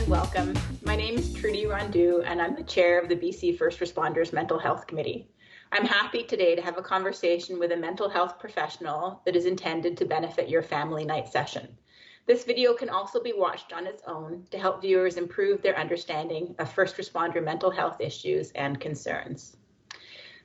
and welcome. My name is Trudy Rondeau, and I'm the chair of the BC First Responders Mental Health Committee. I'm happy today to have a conversation with a mental health professional that is intended to benefit your family night session. This video can also be watched on its own to help viewers improve their understanding of first responder mental health issues and concerns.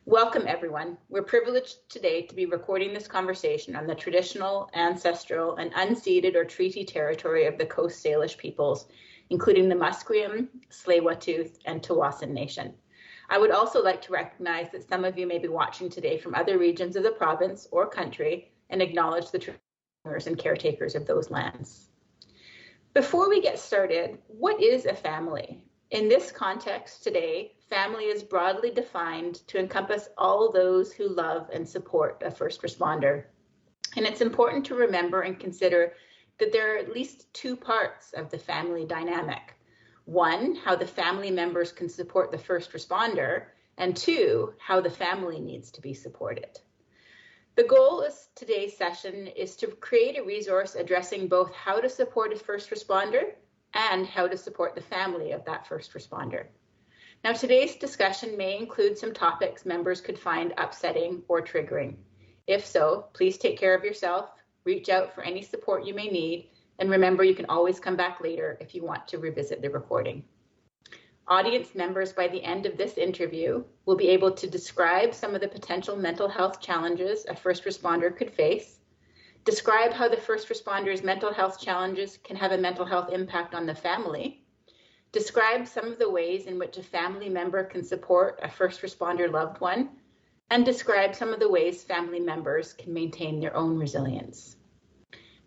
Welcome, everyone. We're privileged today to be recording this conversation on the traditional, ancestral, and unceded or treaty territory of the Coast Salish peoples, including the Musqueam, Tsleil-Waututh, and Tsawwassen Nation. I would also like to recognize that some of you may be watching today from other regions of the province or country and acknowledge the owners and caretakers of those lands. Before we get started, what is a family? In this context today, family is broadly defined to encompass all those who love and support a first responder. And it's important to remember and consider that there are at least two parts of the family dynamic. One, how the family members can support the first responder, and two, how the family needs to be supported. The goal of today's session is to create a resource addressing both how to support a first responder and how to support the family of that first responder. Now, today's discussion may include some topics members could find upsetting or triggering. If so, please take care of yourself, reach out for any support you may need, and remember you can always come back later if you want to revisit the recording. Audience members by the end of this interview will be able to describe some of the potential mental health challenges a first responder could face, describe how the first responder's mental health challenges can have a mental health impact on the family, describe some of the ways in which a family member can support a first responder loved one, and describe some of the ways family members can maintain their own resilience.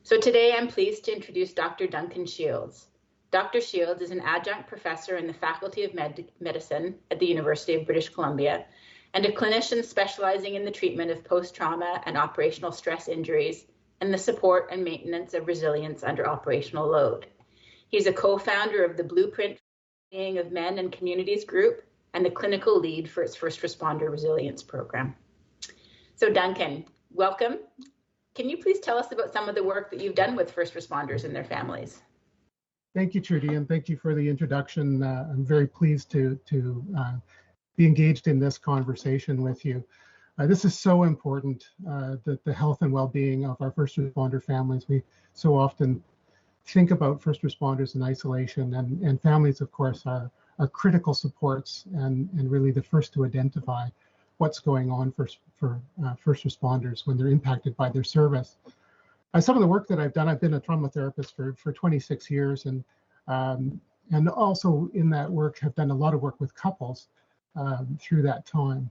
So today I'm pleased to introduce Dr. Duncan Shields. Dr. Shields is an adjunct professor in the Faculty of Medicine at the University of British Columbia and a clinician specializing in the treatment of post-trauma and operational stress injuries and the support and maintenance of resilience under operational load. He's a co-founder of the Blueprint for the of Men and Communities group and the clinical lead for its first responder resilience program. So Duncan, welcome. Can you please tell us about some of the work that you've done with first responders and their families? Thank you, Trudy, and thank you for the introduction. I'm very pleased to be engaged in this conversation with you. This is so important, the health and well-being of our first responder families. We so often think about first responders in isolation, and families, of course, are critical supports and really the first to identify what's going on for first responders when they're impacted by their service. Some of the work that I've done, I've been a trauma therapist for 26 years, and also in that work have done a lot of work with couples through that time.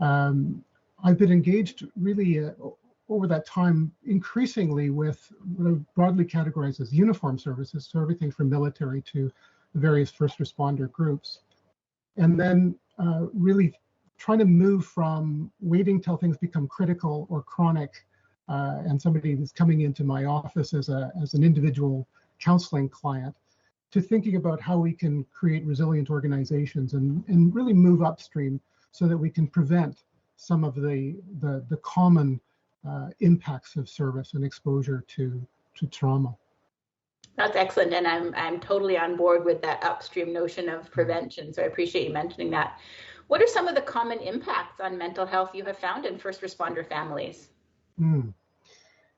I've been engaged really over that time increasingly with what I broadly categorize as uniform services, so everything from military to various first responder groups. And then really trying to move from waiting till things become critical or chronic and somebody is coming into my office as an individual counseling client to thinking about how we can create resilient organizations and really move upstream so that we can prevent some of the common impacts of service and exposure to trauma. That's excellent, and I'm totally on board with that upstream notion of prevention, so I appreciate you mentioning that. What are some of the common impacts on mental health you have found in first responder families?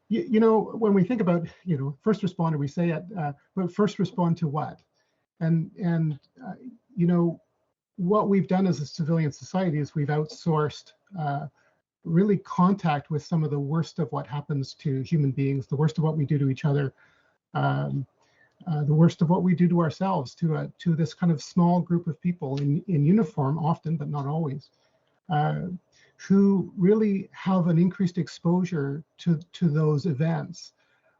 You know, when we think about, first responder, we say it, but first respond to what? And what we've done as a civilian society is we've outsourced really contact with some of the worst of what happens to human beings, the worst of what we do to each other, the worst of what we do to ourselves, to this kind of small group of people in uniform often, but not always, who really have an increased exposure to those events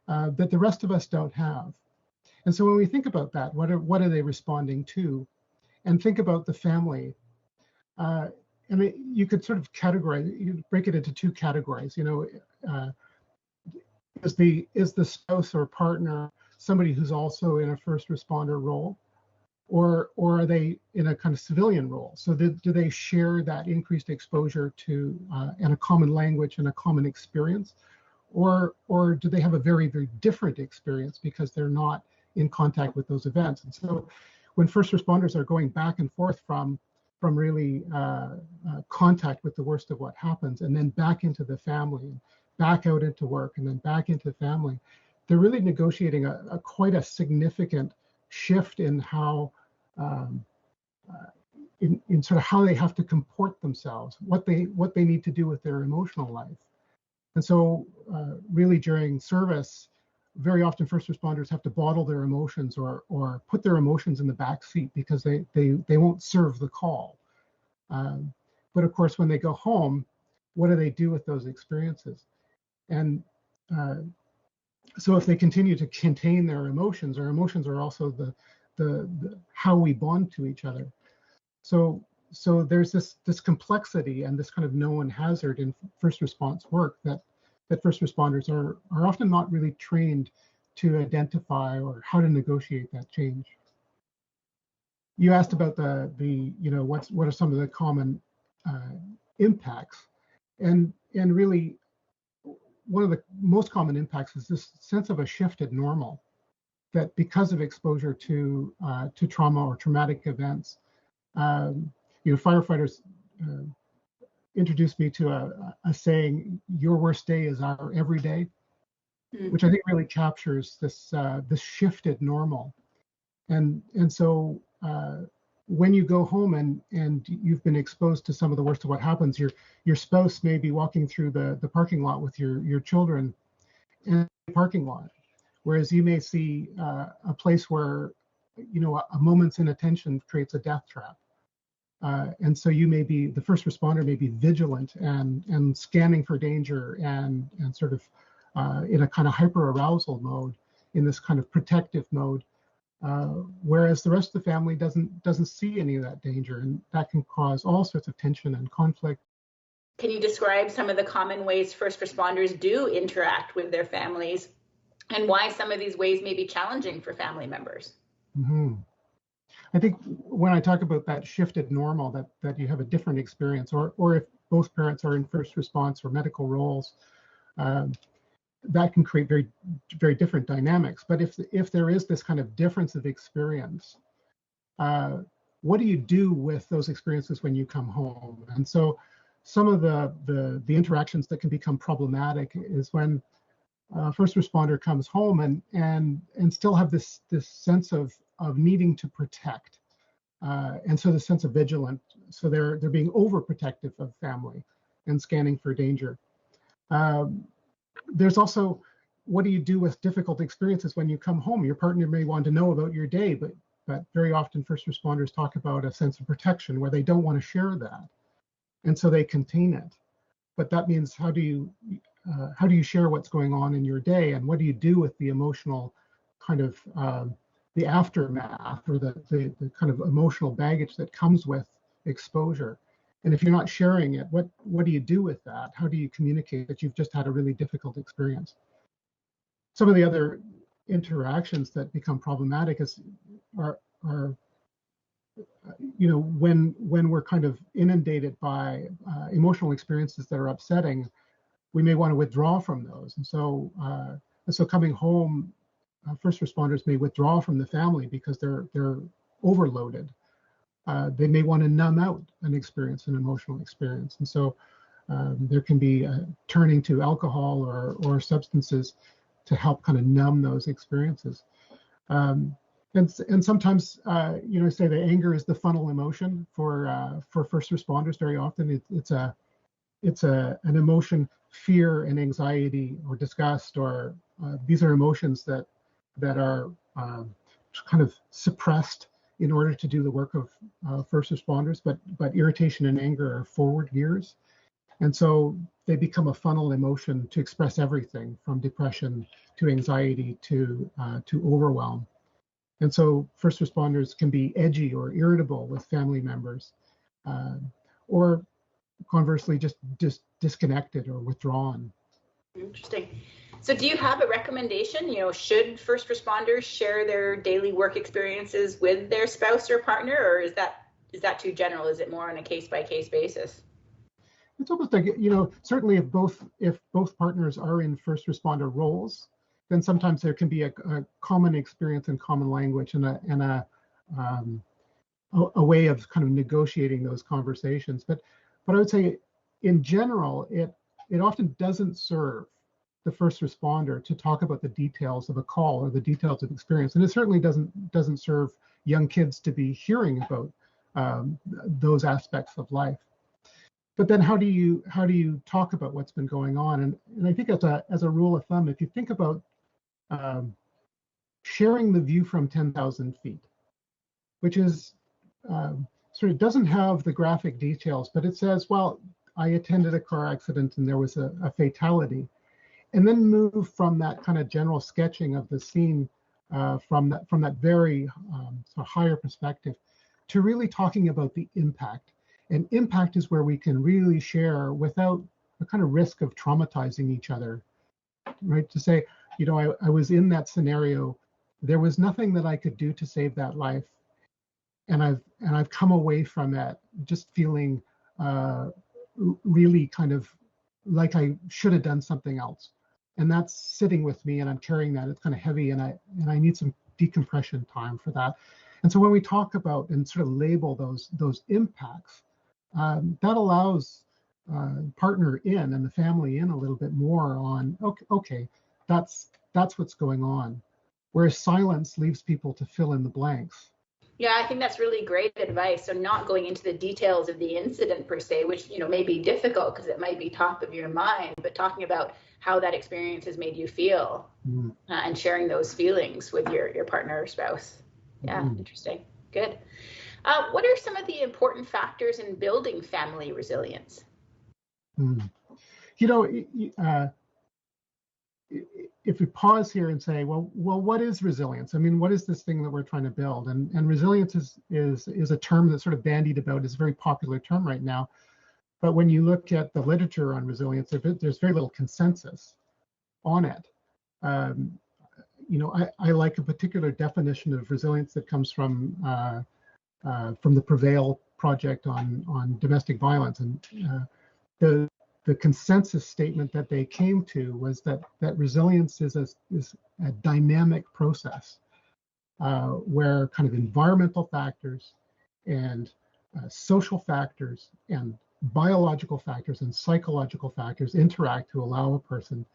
that the rest of us don't have. And so when we think about that, what are they responding to? And think about the family. I mean, you could sort of you break it into two categories. Is the spouse or partner somebody who's also in a first responder role, or are they in a kind of civilian role? So do they share that increased exposure to and a common language and a common experience, or do they have a very, very different experience because they're not in contact with those events. And so when first responders are going back and forth from really contact with the worst of what happens, and then back into the family, and back out into work, and then back into family, they're really negotiating quite a significant shift in how in sort of how they have to comport themselves, what they need to do with their emotional life. And so really during service, very often first responders have to bottle their emotions or put their emotions in the back seat because they won't serve the call. But of course, when they go home, what do they do with those experiences? And so if they continue to contain their emotions, our emotions are also the how we bond to each other. So there's this complexity and this kind of known hazard in first response work that first responders are often not really trained to identify or how to negotiate that change. You asked about the what are some of the common impacts, and really one of the most common impacts is this sense of a shifted normal, that because of exposure to trauma or traumatic events, firefighters introduced me to a saying, "Your worst day is our every day," which I think really captures this shifted normal. And so when you go home and you've been exposed to some of the worst of what happens, your spouse may be walking through the parking lot with your children in the parking lot, whereas you may see a place where a moment's inattention creates a death trap. And so the first responder may be vigilant and scanning for danger and sort of in a kind of hyper arousal mode, in this kind of protective mode, whereas the rest of the family doesn't see any of that danger, and that can cause all sorts of tension and conflict. Can you describe some of the common ways first responders do interact with their families, and why some of these ways may be challenging for family members? Mm-hmm. I think when I talk about that shifted normal, that you have a different experience, or if both parents are in first response or medical roles, that can create very, very different dynamics. But if there is this kind of difference of experience, what do you do with those experiences when you come home? And so some of the interactions that can become problematic is when first responder comes home and still have this sense of needing to protect, and so the sense of vigilance. So they're being overprotective of family and scanning for danger. There's also, what do you do with difficult experiences when you come home? Your partner may want to know about your day, but very often first responders talk about a sense of protection where they don't want to share that, and so they contain it. But that means how do you share what's going on in your day, and what do you do with the emotional kind of the aftermath, or the kind of emotional baggage that comes with exposure? And if you're not sharing it, what do you do with that? How do you communicate that you've just had a really difficult experience? Some of the other interactions that become problematic are when we're kind of inundated by emotional experiences that are upsetting, we may want to withdraw from those. And so coming home, first responders may withdraw from the family because they're overloaded. They may want to numb out an emotional experience. And so there can be turning to alcohol or substances to help kind of numb those experiences. And sometimes, say the anger is the funnel emotion for first responders. Very often it's an emotion, fear and anxiety or disgust, or these are emotions that are kind of suppressed in order to do the work of first responders, but irritation and anger are forward gears. And so they become a funnel emotion to express everything from depression to anxiety to overwhelm. And so first responders can be edgy or irritable with family members, or conversely just disconnected or withdrawn. Interesting. So do you have a recommendation? Should first responders share their daily work experiences with their spouse or partner, or is that too general? Is it more on a case-by-case basis? It's almost like, certainly if both partners are in first responder roles, then sometimes there can be a common experience and common language and a way of kind of negotiating those conversations. But I would say in general, it often doesn't serve the first responder to talk about the details of a call or the details of experience. And it certainly doesn't serve young kids to be hearing about those aspects of life. But then how do you talk about what's been going on? And I think as a rule of thumb, if you think about sharing the view from 10,000 feet, which is sort of doesn't have the graphic details, but it says, well, I attended a car accident and there was a fatality, and then move from that kind of general sketching of the scene from that very sort of higher perspective to really talking about the impact. And impact is where we can really share without the kind of risk of traumatizing each other, right? To say, you know, I was in that scenario, there was nothing that I could do to save that life, and I've come away from that just feeling really kind of like I should have done something else, and that's sitting with me, and I'm carrying that. It's kind of heavy, and I need some decompression time for that. And so when we talk about and sort of label those impacts, that allows partner in and the family in a little bit more on, okay, that's what's going on, whereas silence leaves people to fill in the blanks. Yeah, I think that's really great advice. So not going into the details of the incident per se, which, you know, may be difficult because it might be top of your mind, but talking about how that experience has made you feel and sharing those feelings with your partner or spouse. Yeah, interesting. Good. What are some of the important factors in building family resilience? You know, if we pause here and say, well, what is resilience? I mean, what is this thing that we're trying to build? And resilience is a term that's sort of bandied about. It's a very popular term right now. But when you look at the literature on resilience, there's very little consensus on it. You know, I like a particular definition of resilience that comes from the Prevail project on domestic violence, and the consensus statement that they came to was that resilience is a dynamic process where kind of environmental factors and social factors and biological factors and psychological factors interact to allow a person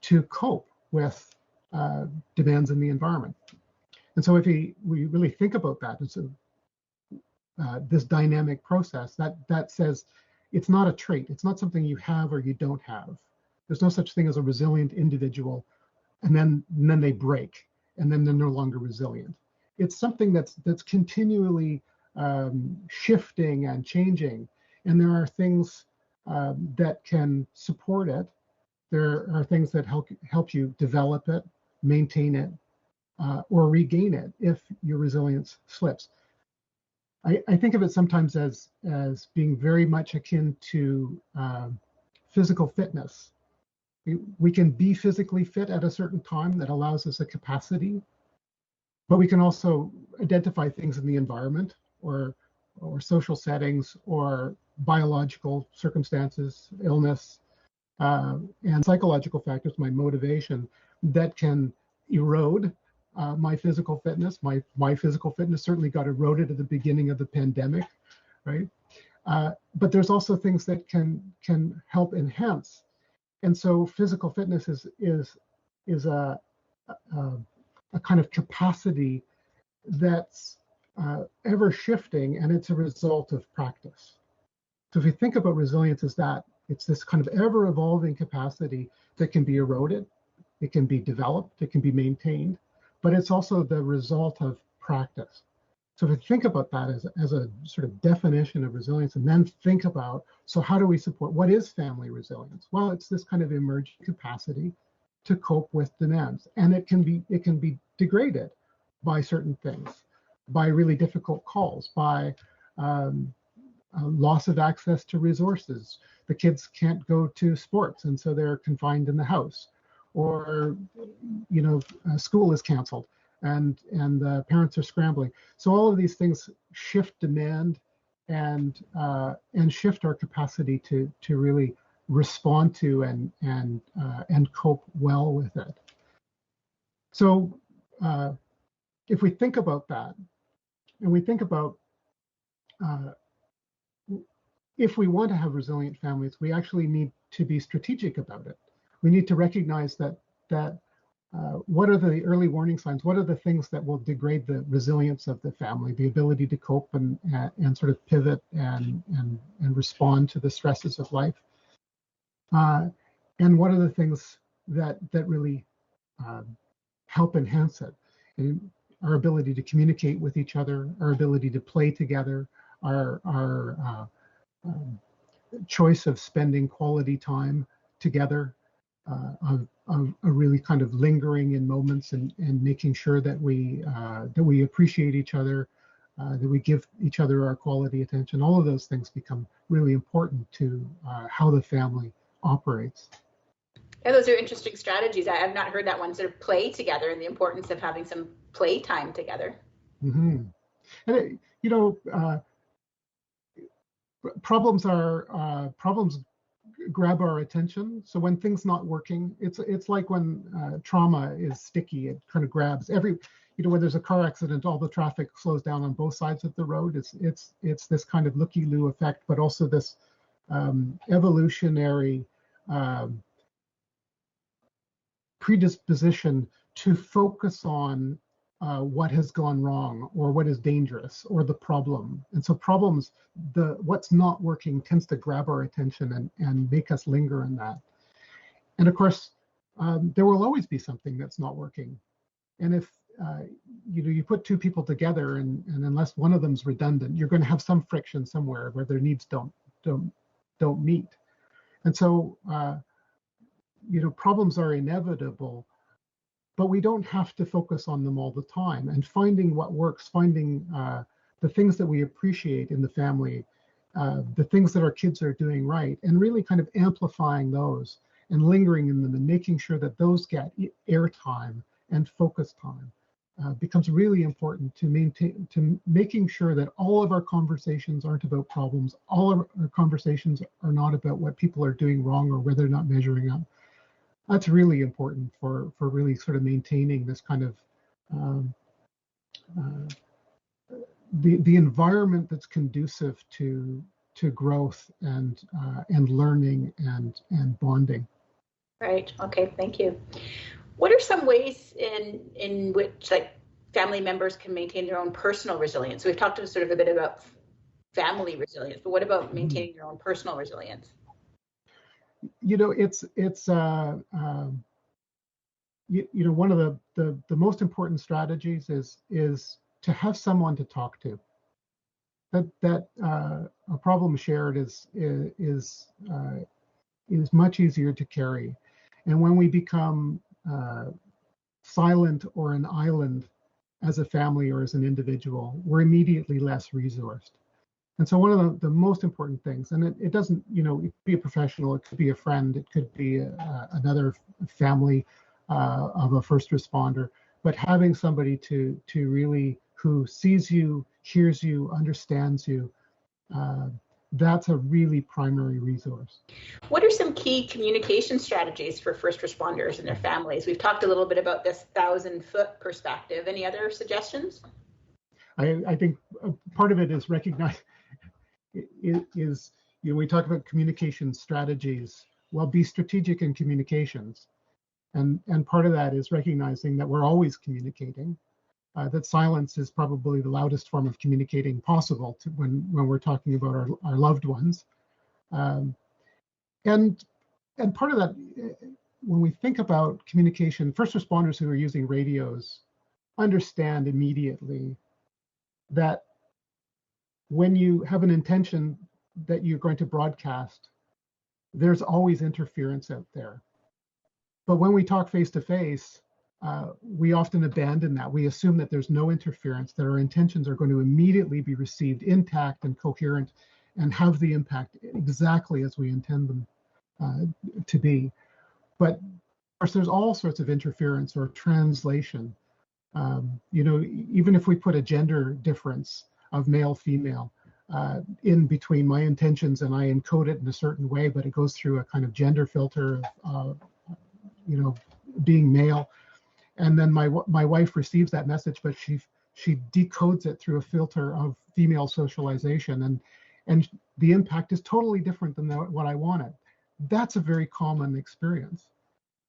to cope with demands in the environment. And so if we really think about that, and so this dynamic process that says it's not a trait, it's not something you have or you don't have. There's no such thing as a resilient individual and then they break and then they're no longer resilient. It's something that's continually shifting and changing, and there are things that can support it. There are things that help you develop it, maintain it, or regain it if your resilience slips. I think of it sometimes as being very much akin to physical fitness. We can be physically fit at a certain time that allows us a capacity, but we can also identify things in the environment or social settings or biological circumstances, illness, and psychological factors, my motivation, that can erode my physical fitness. My physical fitness certainly got eroded at the beginning of the pandemic, right? But there's also things that can help enhance. And so physical fitness is a kind of capacity that's ever shifting, and it's a result of practice. So if you think about resilience as that, it's this kind of ever evolving capacity that can be eroded, it can be developed, it can be maintained, but it's also the result of practice. So if you think about that as a sort of definition of resilience, and then think about, so how do we support, what is family resilience? Well, it's this kind of emerging capacity to cope with demands, and it can be degraded by certain things, by really difficult calls, by loss of access to resources. The kids can't go to sports, and so they're confined in the house, or school is canceled, and the parents are scrambling. So all of these things shift demand and shift our capacity to really respond to and cope well with it. So if we think about that, and we think about if we want to have resilient families, we actually need to be strategic about it. We need to recognize that what are the early warning signs? What are the things that will degrade the resilience of the family, the ability to cope and sort of pivot and respond to the stresses of life? And what are the things that really help enhance it? And our ability to communicate with each other, our ability to play together, our choice of spending quality time together, of really kind of lingering in moments and making sure that we appreciate each other, that we give each other our quality attention. All of those things become really important to how the family operates. Yeah, those are interesting strategies. I have not heard that one, sort of play together and the importance of having some play time together. Mm-hmm. And problems grab our attention. So when things not working, it's like when trauma is sticky, it kind of grabs when there's a car accident, all the traffic slows down on both sides of the road. It's this kind of looky-loo effect, but also this evolutionary predisposition to focus on what has gone wrong or what is dangerous or the problem. And so problems, what's not working tends to grab our attention and make us linger in that. And of course, there will always be something that's not working. And if you put two people together and unless one of them's redundant, you're going to have some friction somewhere where their needs don't meet. And so problems are inevitable, but we don't have to focus on them all the time. And finding what works, finding the things that we appreciate in the family, the things that our kids are doing right, and really kind of amplifying those and lingering in them and making sure that those get airtime and focus time becomes really important to making sure that all of our conversations aren't about problems. All of our conversations are not about what people are doing wrong or where they're not measuring up. That's really important for really sort of maintaining this kind of the environment that's conducive to growth and learning and bonding. Right. Okay. Thank you. What are some ways in which family members can maintain their own personal resilience? So we've talked sort of a bit about family resilience, but what about maintaining your own personal resilience? It's one of the most important strategies is to have someone to talk to. That a problem shared is much easier to carry, and when we become silent or an island as a family or as an individual, we're immediately less resourced. And so one of the most important things, and it doesn't, it could be a professional, it could be a friend, it could be another family of a first responder, but having somebody to really who sees you, hears you, understands you, that's a really primary resource. What are some key communication strategies for first responders and their families? We've talked a little bit about this 1,000-foot perspective. Any other suggestions? I think part of it is we talk about communication strategies. Well, be strategic in communications. And part of that is recognizing that we're always communicating, that silence is probably the loudest form of communicating possible when we're talking about our loved ones. And part of that, when we think about communication, first responders who are using radios understand immediately that when you have an intention that you're going to broadcast, there's always interference out there. But when we talk face to face, we often abandon that. We assume that there's no interference, that our intentions are going to immediately be received intact and coherent and have the impact exactly as we intend them to be. But of course, there's all sorts of interference or translation. Even if we put a gender difference of male, female, in between my intentions, and I encode it in a certain way, but it goes through a kind of gender filter of, being male. And then my wife receives that message, but she decodes it through a filter of female socialization, and the impact is totally different than what I wanted. That's a very common experience.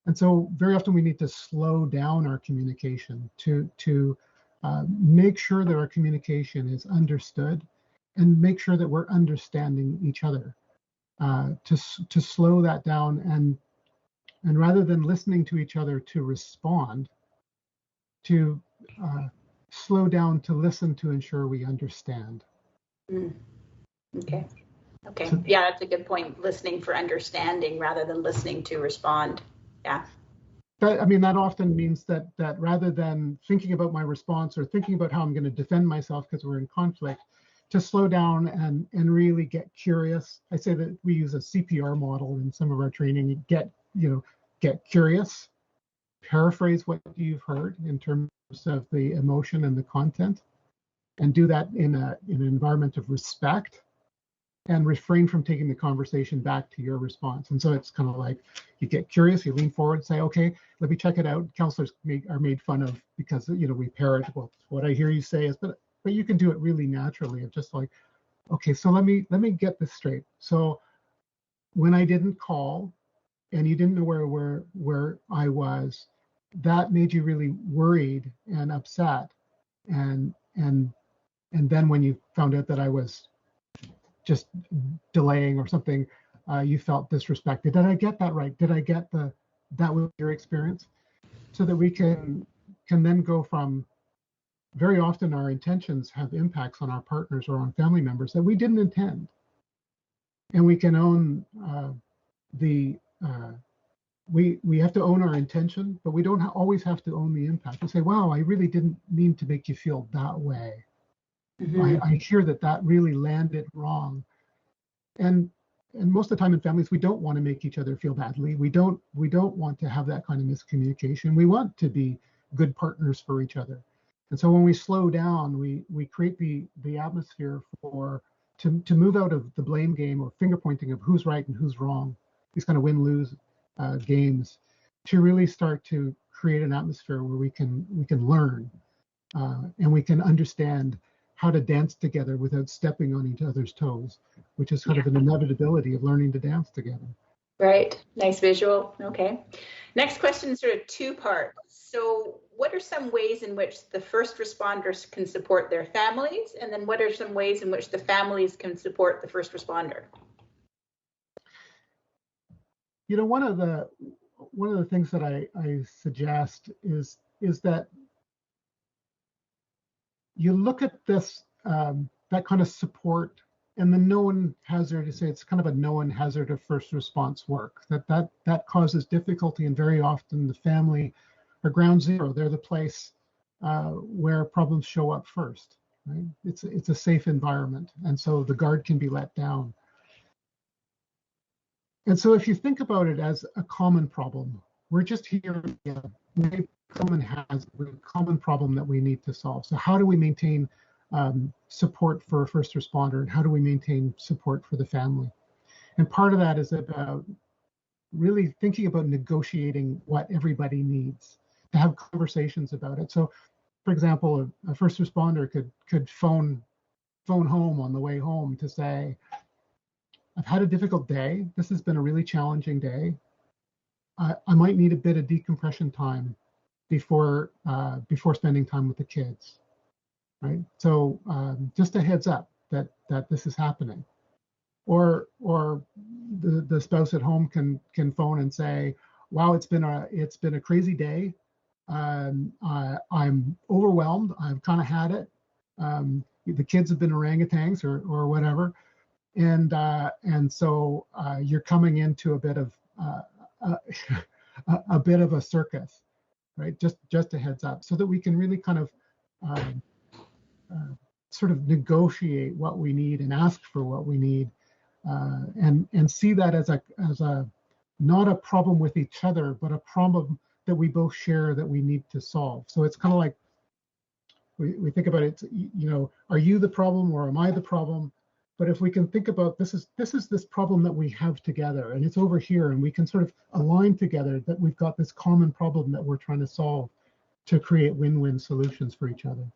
And so very often we need to slow down our communication to make sure that our communication is understood, and make sure that we're understanding each other. To slow that down, and rather than listening to each other to respond, to slow down to listen, to ensure we understand. Okay. So, yeah, that's a good point. Listening for understanding rather than listening to respond. Yeah. That often means that rather than thinking about my response or thinking about how I'm going to defend myself because we're in conflict, to slow down and really get curious. I say that we use a CPR model in some of our training. Get curious, paraphrase what you've heard in terms of the emotion and the content, and do that in an environment of respect, and refrain from taking the conversation back to your response. And so it's kind of like, you get curious, you lean forward, say, okay, let me check it out. Counselors are made fun of because we parrot, well, what I hear you say is, but you can do it really naturally of just like, okay, so let me get this straight. So when I didn't call and you didn't know where I was, that made you really worried and upset. And then when you found out that I was just delaying or something, you felt disrespected. Did I get that right? Did I get that was your experience? So that we can then go from, very often our intentions have impacts on our partners or on family members that we didn't intend. And we can own we have to own our intention, but we don't always have to own the impact. We say, wow, I really didn't mean to make you feel that way. I hear that really landed wrong. And most of the time in families, we don't want to make each other feel badly. We don't want to have that kind of miscommunication. We want to be good partners for each other. And so when we slow down, we create the atmosphere to move out of the blame game or finger pointing of who's right and who's wrong, these kind of win-lose games, to really start to create an atmosphere where we can learn and we can understand how to dance together without stepping on each other's toes, which is kind of an inevitability of learning to dance together. Right. Nice visual. Okay. Next question is sort of two-part. So what are some ways in which the first responders can support their families? And then what are some ways in which the families can support the first responder? One of the things that I suggest is that you look at this, that kind of support, and the known hazard, to say it's kind of a known hazard of first response work, that causes difficulty, and very often the family are ground zero. They're the place where problems show up first, right? It's a safe environment, and so the guard can be let down. And so if you think about it as a common problem, we're just here, common problem that we need to solve. So how do we maintain support for a first responder, and how do we maintain support for the family? And part of that is about really thinking about negotiating what everybody needs, to have conversations about it. So, for example, a first responder could phone home on the way home to say, I've had a difficult day. This has been a really challenging day. I might need a bit of decompression time before spending time with the kids, right? So just a heads up that this is happening. Or the spouse at home can phone and say, wow, it's been a crazy day. I'm overwhelmed. I've kind of had it. The kids have been orangutans or whatever. And so you're coming into a bit of a circus, right? Just a heads up, so that we can really kind of sort of negotiate what we need and ask for what we need, and see that as a not a problem with each other, but a problem that we both share that we need to solve. So it's kind of like we think about it. Are you the problem or am I the problem? But if we can think about this is this problem that we have together, and it's over here, and we can sort of align together that we've got this common problem that we're trying to solve to create win-win solutions for each other.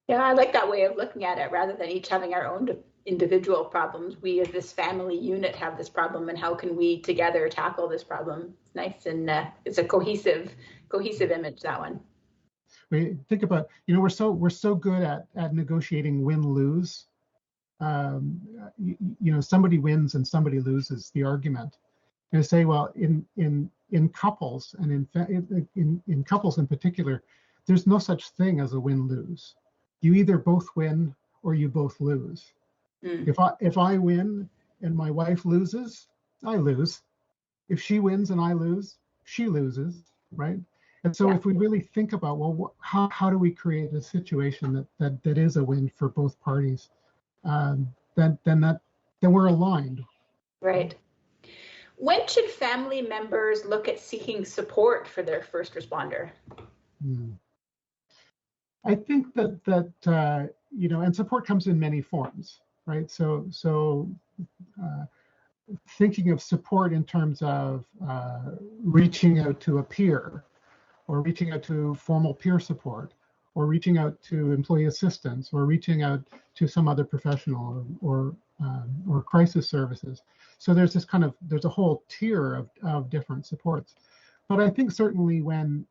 Yeah, I like that way of looking at it. Rather than each having our own individual problems, we as this family unit have this problem, and how can we together tackle this problem? It's nice, and it's a cohesive image, that one. We think about, we're so good at negotiating win-lose. Somebody wins and somebody loses the argument. And I say, well, in couples, and in couples in particular, there's no such thing as a win-lose. You either both win or you both lose. If I win and my wife loses, I lose. If she wins and I lose, she loses, right? And so if we really think about, well, how do we create a situation that is a win for both parties, then we're aligned. Right. When should family members look at seeking support for their first responder? I think that and support comes in many forms, right? So thinking of support in terms of reaching out to a peer, or reaching out to formal peer support, or reaching out to employee assistance, or reaching out to some other professional, or crisis services. So there's a whole tier of different supports. But I think certainly when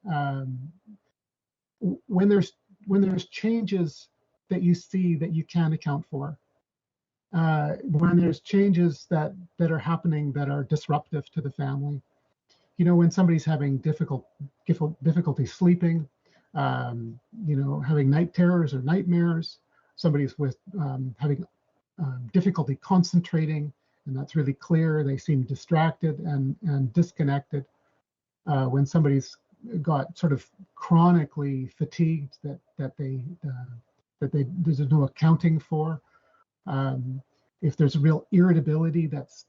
there's changes that you see that you can't account for, when there's changes that are happening that are disruptive to the family, when somebody's having difficulty sleeping, having night terrors or nightmares, somebody's with having difficulty concentrating, and that's really clear. They seem distracted and disconnected. When somebody's got sort of chronically fatigued that there's no accounting for. If there's real irritability that's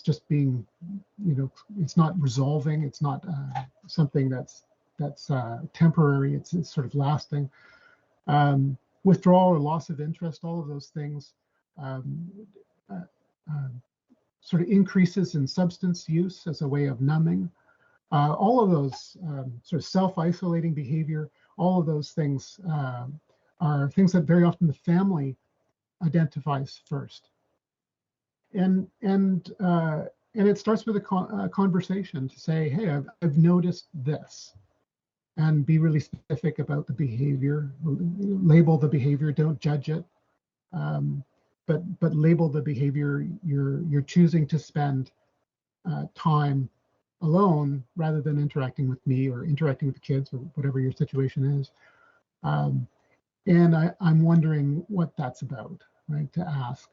just being, it's not resolving. It's not something that's temporary. It's sort of lasting. Withdrawal or loss of interest, all of those things. Sort of increases in substance use as a way of numbing. All of those sort of self-isolating behavior, all of those things are things that very often the family identifies first. And it starts with a conversation to say, hey, I've noticed this, and be really specific about the behavior. Label the behavior, don't judge it, but label the behavior. You're choosing to spend time alone rather than interacting with me or interacting with the kids or whatever your situation is. And I'm wondering what that's about, right? To ask,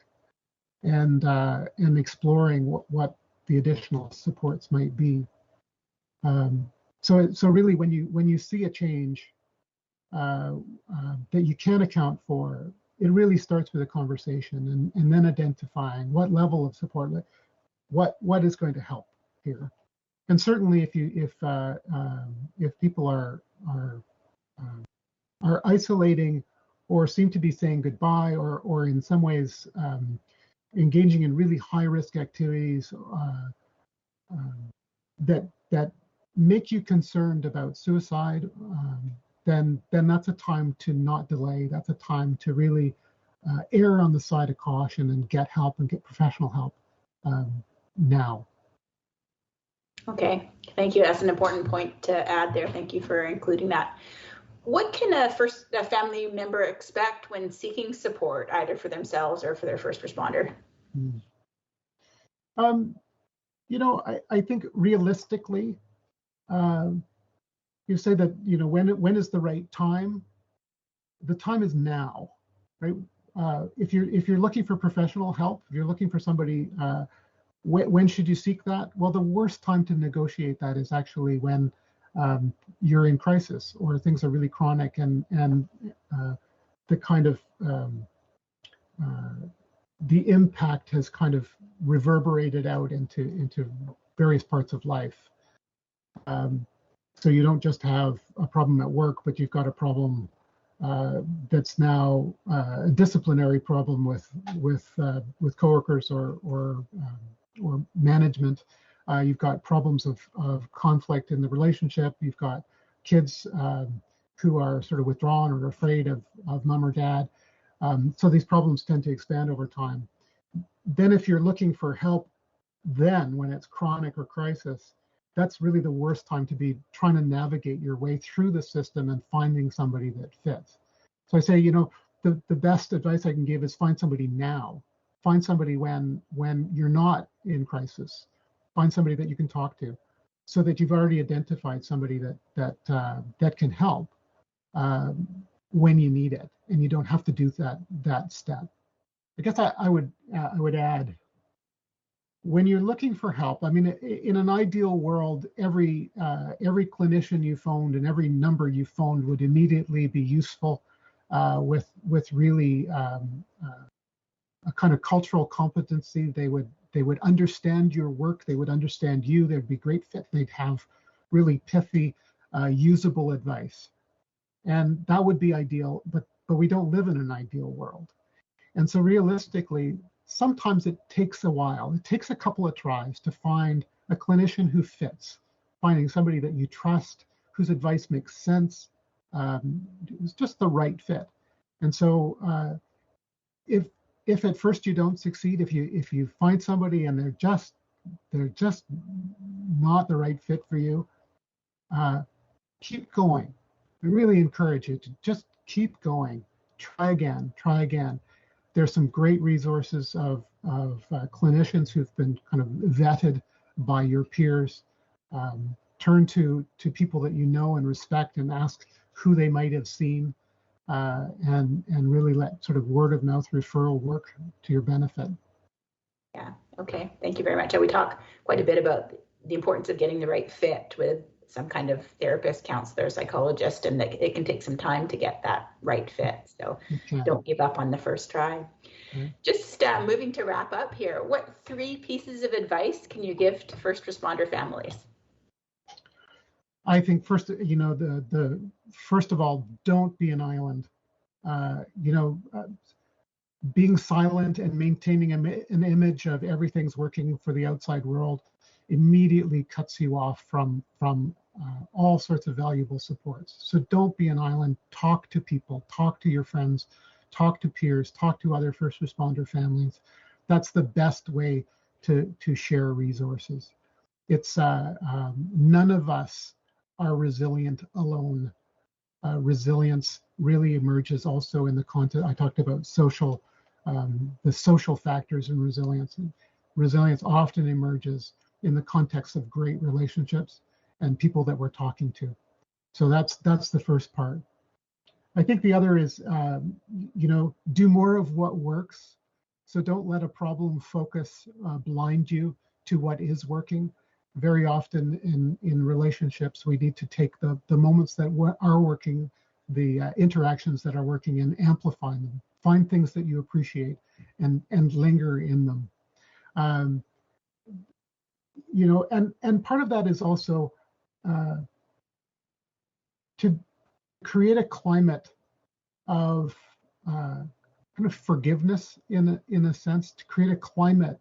and exploring what the additional supports might be. So really, when you see a change that you can't account for, it really starts with a conversation, and then identifying what level of support, what is going to help here. And certainly, if people are isolating, or seem to be saying goodbye, or in some ways engaging in really high risk activities that make you concerned about suicide, then that's a time to not delay. That's a time to really err on the side of caution and get help, and get professional help now. Okay, thank you. That's an important point to add there. Thank you for including that. What can a family member expect when seeking support, either for themselves or for their first responder? I think realistically, you say that, when is the right time? The time is now, right? If you're looking for professional help, if you're looking for somebody, when should you seek that? Well, the worst time to negotiate that is actually when you're in crisis, or things are really chronic, and the kind of the impact has kind of reverberated out into various parts of life. So you don't just have a problem at work, but you've got a problem that's now a disciplinary problem with coworkers or management. You've got problems of conflict in the relationship. You've got kids who are sort of withdrawn or afraid of mom or dad. So these problems tend to expand over time. Then if you're looking for help, then when it's chronic or crisis, that's really the worst time to be trying to navigate your way through the system and finding somebody that fits. So I say, the best advice I can give is find somebody now. Find somebody when you're not in crisis. Find somebody that you can talk to, so that you've already identified somebody that can help when you need it, and you don't have to do that step. I guess I would add, when you're looking for help, I mean, in an ideal world, every clinician you phoned and every number you phoned would immediately be useful with really a kind of cultural competency. They would understand your work. They would understand you. They'd be great fit. They'd have really pithy, usable advice, and that would be ideal. But we don't live in an ideal world, and so realistically, sometimes it takes a while. It takes a couple of tries to find a clinician who fits, finding somebody that you trust, whose advice makes sense, it's just the right fit. And so if at first you don't succeed, if you find somebody and they're just not the right fit for you, keep going. I really encourage you to just keep going. Try again. There's some great resources of clinicians who've been kind of vetted by your peers. Turn to people that you know and respect and ask who they might have seen, and really let sort of word of mouth referral work to your benefit. Yeah, okay, thank you very much. We talk quite a bit about the importance of getting the right fit with some kind of therapist, counselor, psychologist, and that it can take some time to get that right fit. So don't give up on the first try. Just moving to wrap up here, what 3 pieces of advice can you give to first responder families? I think first, first of all, don't be an island. Being silent and maintaining an image of everything's working for the outside world immediately cuts you off from all sorts of valuable supports. So don't be an island. Talk to people, talk to your friends, talk to peers, talk to other first responder families. That's the best way to share resources. It's none of us are resilient alone. Resilience really emerges also in the context. I talked about the social factors in resilience. Resilience often emerges in the context of great relationships and people that we're talking to. So that's the first part. I think the other is, do more of what works. So don't let a problem focus blind you to what is working. Very often in relationships, we need to take the moments that are working, the interactions that are working, and amplify them. Find things that you appreciate and linger in them. And part of that is also to create a climate of kind of forgiveness in a sense, to create a climate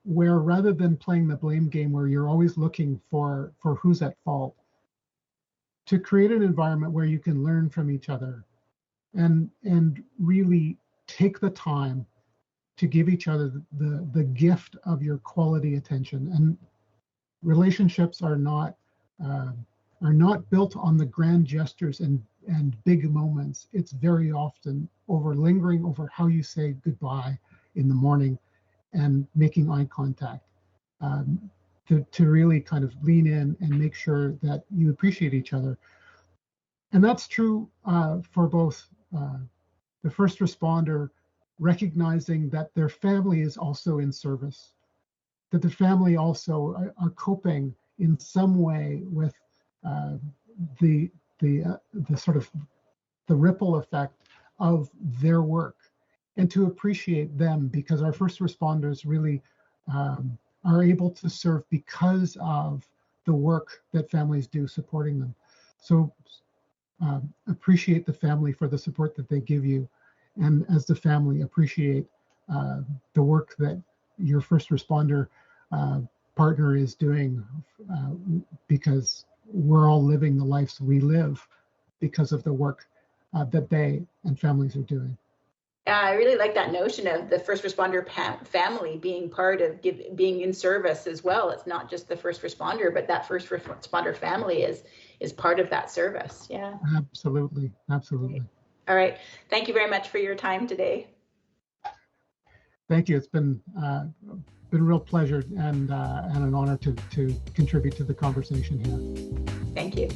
where, rather than playing the blame game where you're always looking for who's at fault, to create an environment where you can learn from each other and really take the time to give each other the gift of your quality attention. And relationships are not built on the grand gestures and big moments. It's very often lingering over how you say goodbye in the morning and making eye contact, to really kind of lean in and make sure that you appreciate each other. And that's true for both the first responder recognizing that their family is also in service, that the family also are coping in some way with the sort of the ripple effect of their work, and to appreciate them, because our first responders really are able to serve because of the work that families do supporting them. So appreciate the family for the support that they give you, and as the family appreciate the work that your first responder partner is doing, because we're all living the lives we live because of the work that they and families are doing. I really like that notion of the first responder family being part of being in service as well. It's not just the first responder, but that first responder family is part of that service. Yeah. Absolutely. Absolutely. All right. Thank you very much for your time today. Thank you. It's been a real pleasure and an honor to contribute to the conversation here. Thank you.